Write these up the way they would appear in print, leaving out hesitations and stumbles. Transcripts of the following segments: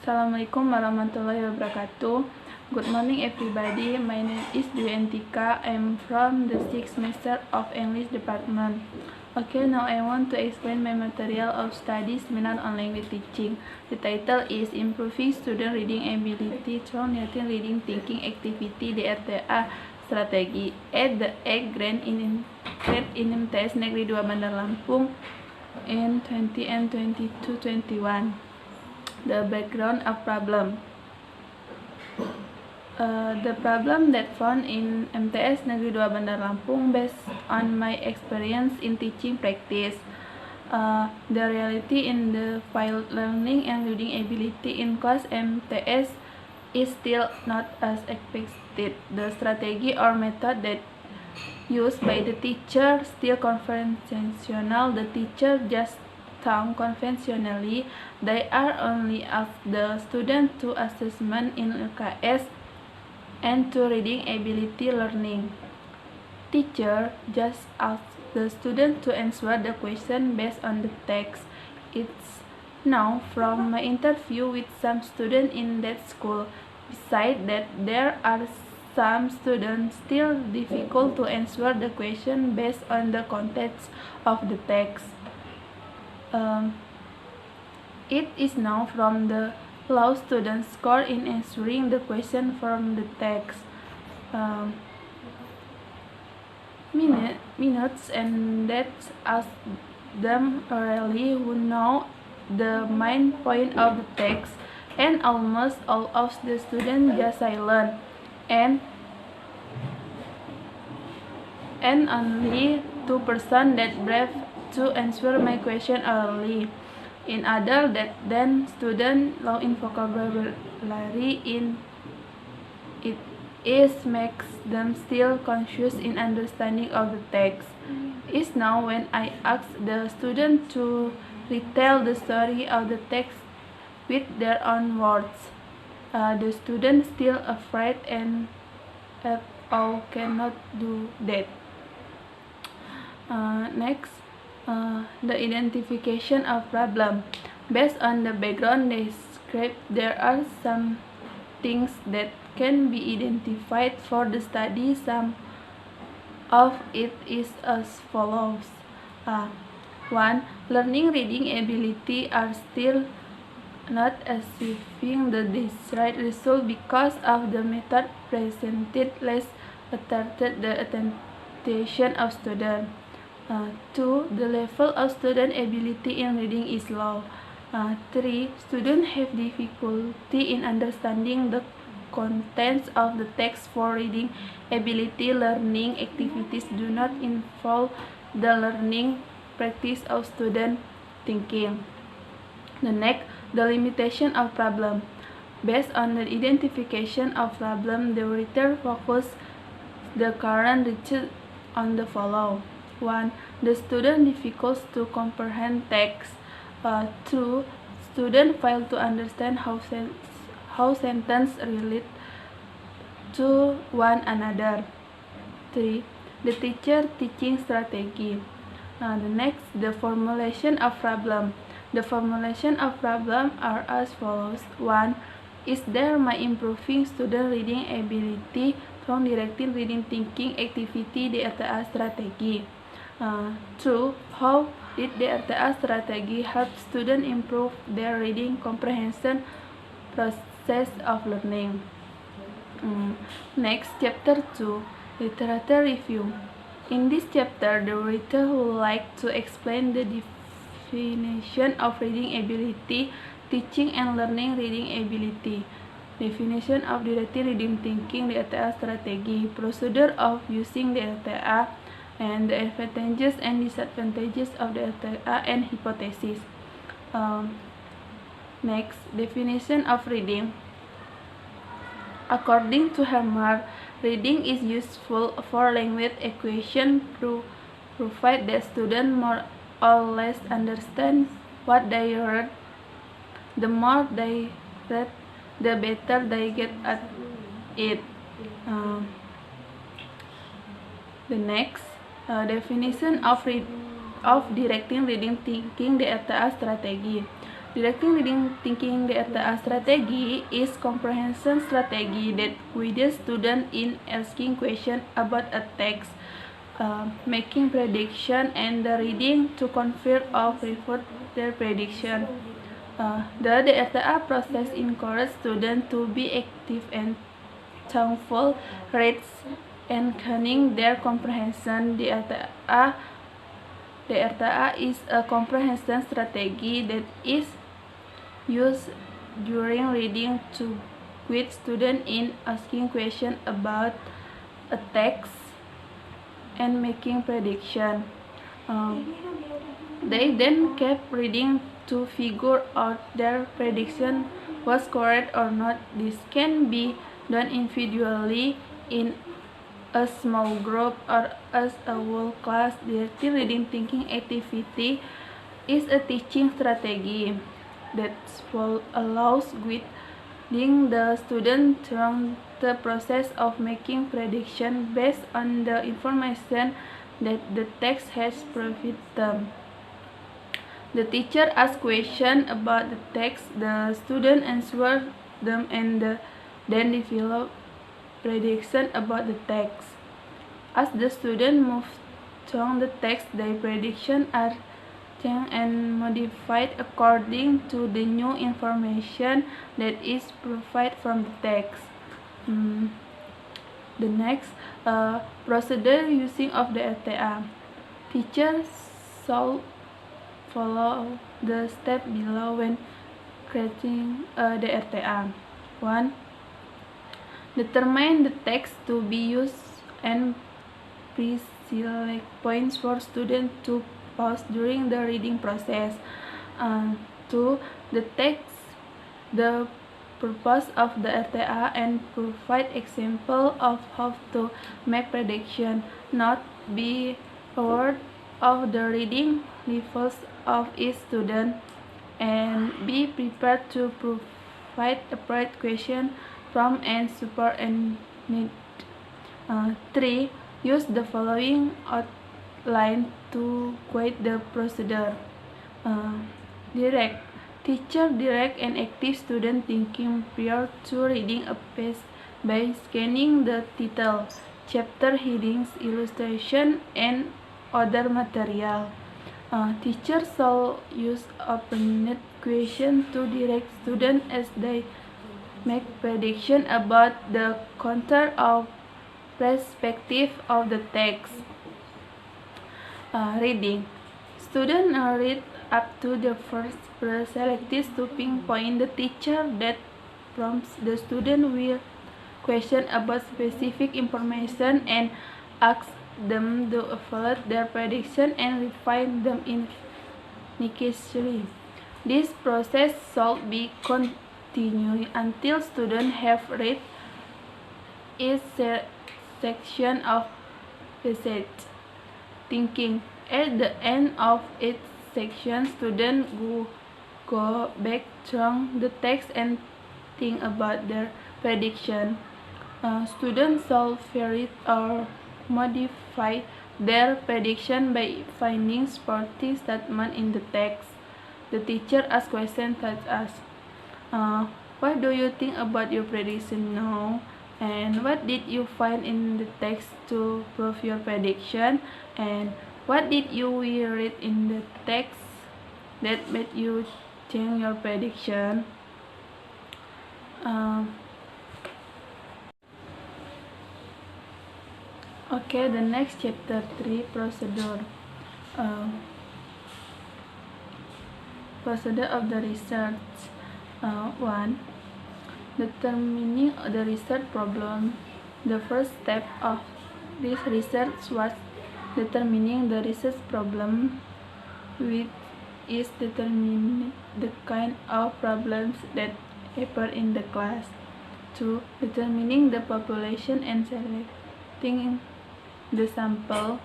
Assalamualaikum warahmatullahi wabarakatuh. Good morning everybody. My name is Dwi Entika. I'm from the 6th semester of English department. Okay, now I want to explain my material of study seminar on language teaching. The title is Improving Student Reading Ability through Narrative Reading Thinking Activity DRTA Strategi at the Egg Grant in MTS Negeri 2 Bandar Lampung in 20 and 22-21. The background of problem. The problem that found in MTS Negeri 2 Bandar Lampung based on my experience in teaching practice. The reality in the field learning and reading ability in class MTS is still not as expected. The strategy or method that used by the teacher still conventional. The teacher just taught conventionally. They are only ask the student to assessment in LKS and to reading ability learning. Teacher just ask the student to answer the question based on the text. It's now from my interview with some students in that school. Besides that, there are some students still difficult to answer the question based on the context of the text. It is now from the low student score in answering the question from the text. Minutes and that's ask them orally who know the main point of the text, and almost all of the students just silent and only 2% that brave to answer my question orally. In other that then student low in vocabulary in it is makes them still confused in understanding of the text. Is now when I ask the student to retell the story of the text with their own words. The student still afraid and at all cannot do that. Next, the identification of problem. Based on the background described, there are some things that can be identified for the study. Some of it is as follows. 1. Learning reading ability are still not achieving the desired result because of the method presented less attracted the attention of students. 2. The level of student ability in reading is low. 3. Students have difficulty in understanding the contents of the text for reading ability. Learning activities do not involve the learning practice of student thinking. The next, the limitation of problem. Based on the identification of problem, the writer focus the current research on the following. 1. The student difficult to comprehend text. 2. Student fail to understand how sentence relate to one another. 3. The teacher teaching strategy. The next, the formulation of problem. The formulation of problem are as follows. 1. Is there my improving student reading ability from directing reading thinking activity DRTA strategy? 2. How did DRTA strategy help students improve their reading comprehension process of learning? Next, chapter 2, literature review. In this chapter, the writer would like to explain the definition of reading ability, teaching and learning reading ability, definition of directed reading thinking DRTA strategy, procedure of using DRTA, and the advantages and disadvantages of DRTA and hypothesis. Next, definition of reading. According to Hermar, reading is useful for language acquisition provided that students more or less understand what they read. The more they read, the better they get at it. The next, definition of directing reading thinking DRTA strategy. Directing reading thinking DRTA strategy is comprehension strategy that guides students in asking questions about a text, making prediction, and the reading to confirm or refute their prediction. The DRTA process encourages students to be active and thoughtful, reads, enhancing their comprehension. DRTA is a comprehension strategy that is used during reading to guide students in asking questions about a text and making prediction. They then kept reading to figure out their prediction was correct or not. This can be done individually, in a small group, or as a whole class. Directed reading thinking activity is a teaching strategy that allows guiding the student through the process of making prediction based on the information that the text has provided them. The teacher asks questions about the text, the student answers them, and then develop prediction about the text. As the student moves through the text, their predictions are changed and modified according to the new information that is provided from the text. The next procedure using of the RTA. Teachers should follow the steps below when creating the RTA. 1. Determine the text to be used and pre-select points for students to pause during the reading process. 2. The text, the purpose of the RTA, and provide example of how to make prediction. Not be aware of the reading levels of each student, and be prepared to provide appropriate question from and support and need. 3. Use the following outline to guide the procedure. Direct. Teacher direct and active student thinking prior to reading a page by scanning the title, chapter headings, illustration, and other material. Teachers shall use open-ended questions to direct students as they make prediction about the content or perspective of the text. Reading. Students read up to the first pre-selected stopping point. The teacher that prompts the student with questions about specific information and asks them to evaluate their prediction and refine them initially. This process should be continued until students have read each section of research thinking. At the end of each section, students go back through the text and think about their prediction. Students shall vary or modify their prediction by finding supporting statements in the text. The teacher asks questions such as, what do you think about your prediction now? And what did you find in the text to prove your prediction? And what did you read in the text that made you change your prediction? Okay, the next chapter 3 procedure. Procedure of the research. 1. Determining the research problem. The first step of this research was determining the research problem, which is determining the kind of problems that appear in the class. 2. Determining the population and selecting the sample.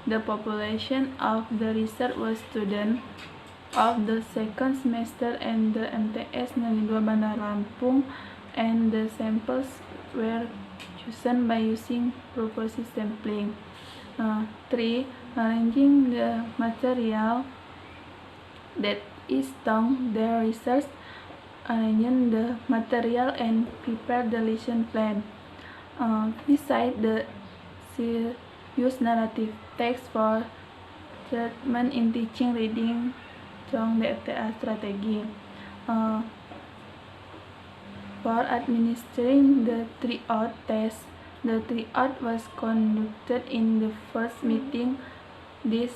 The population of the research was students of the second semester and the MTS Negeri 2 Bandar Lampung, and the samples were chosen by using proportional sampling. 3. Arranging the material that is done their research, arrange the material, and prepare the lesson plan. Besides, use narrative text for treatment in teaching reading trong the RTA strategy. For administering the tryout test, the tryout was conducted in the first meeting. This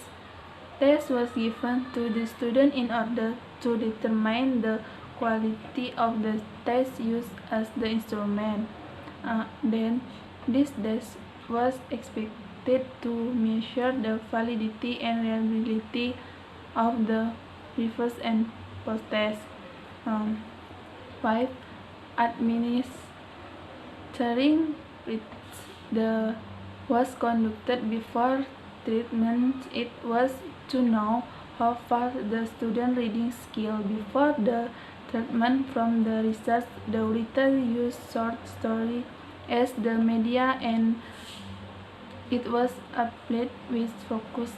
test was given to the student in order to determine the quality of the test used as the instrument. Then, this test was expected to measure the validity and reliability of the previous and post-test. 5. Administering was conducted before treatment. It was to know how far the student reading skill. Before the treatment from the research, the author used short story as the media, and it was applied with focus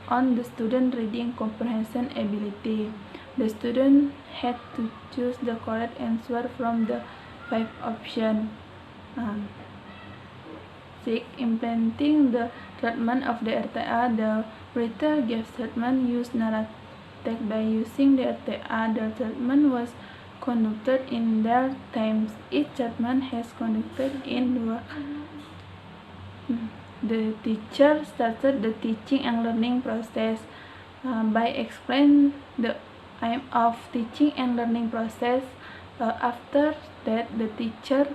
on the student reading comprehension ability. The student had to choose the correct answer from the 5 options. 6. Implementing the treatment of the RTA. The writer gave treatment used narrative by using the RTA. The treatment was conducted in their times. Each treatment has conducted in the teacher started the teaching and learning process by explaining the aim of teaching and learning process. After that, the teacher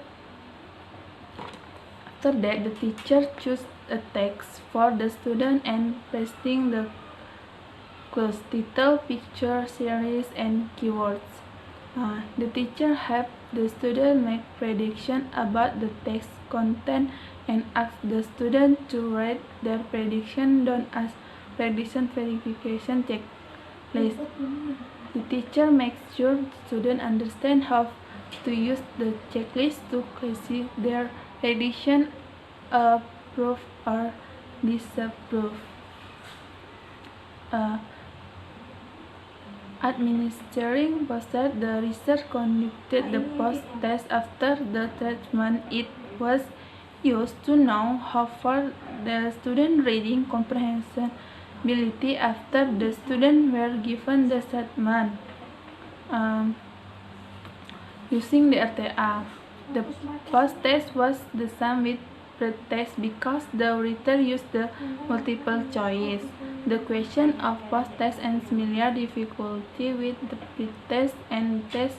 choose a text for the student and pasting the clues, title, picture, series, and keywords. The teacher helped the student make prediction about the text content and asked the student to write their prediction down as prediction verification checklist. The teacher makes sure students understand how to use the checklist to classify their prediction, approve or disapprove. Administering post-test. The research conducted the post-test after the treatment. It was used to know how far the student reading comprehension ability after the students were given the treatment. Using the RTA. The post-test was the same with pre-test because the writer used the multiple choice. The question of post-test and similar difficulty with the pre-test and test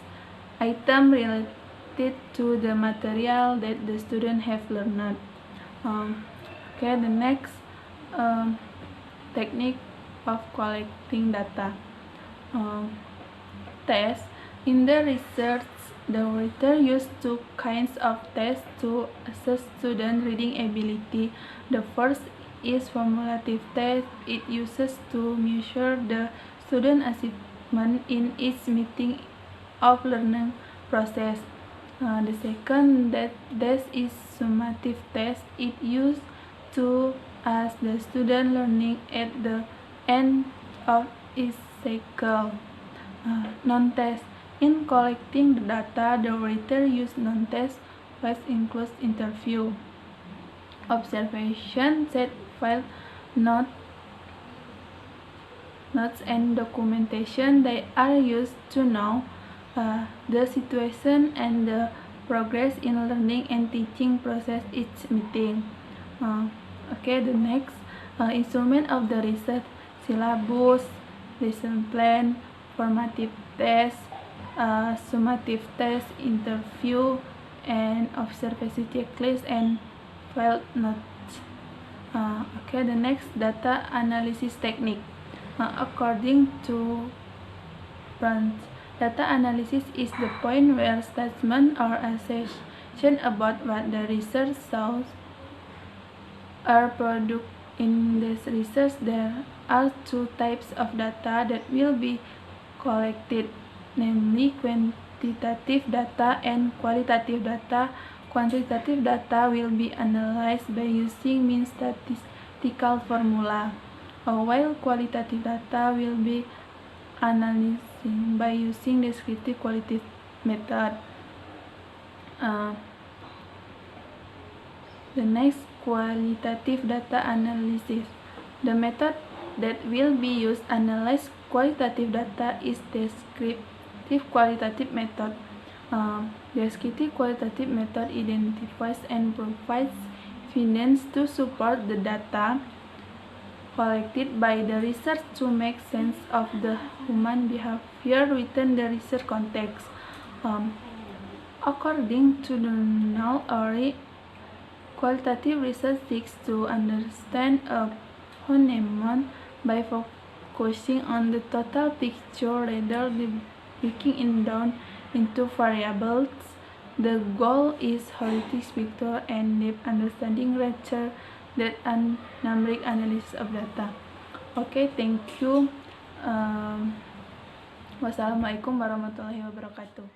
item related to the material that the student have learned. The next technique of collecting data. Test. In the research, the writer used 2 kinds of tests to assess student reading ability. The first is formative test. It uses to measure the student achievement in each meeting of learning process. The second test is summative test. It used to assess the student learning at the end of each cycle. Non-test. In collecting the data, the writer used non-test, which includes interview, observation, set file, notes, and documentation. They are used to know the situation and the progress in learning and teaching process each meeting. The next instrument of the research: syllabus, lesson plan, formative test, summative test, interview, and observation checklist, and file notes. The next data analysis technique. According to Branch, data analysis is the point where statements or assertions about what the research shows are produced. In this research, there are 2 types of data that will be collected, namely quantitative data and qualitative data. Quantitative data will be analyzed by using mean statistical formula, while qualitative data will be analyzing by using descriptive qualitative method. The next, qualitative data analysis. The method that will be used to analyze qualitative data is descriptive qualitative method. Descriptive qualitative method identifies and provides evidence to support the data collected by the research to make sense of the human behavior within the research context. According to the Null-Urey, qualitative research seeks to understand a phenomenon by focusing on the total picture rather than breaking it down into variables. The goal is holistic picture and deep understanding rather than a numeric analysis of data. Okay, thank you. Wassalamualaikum warahmatullahi wabarakatuh.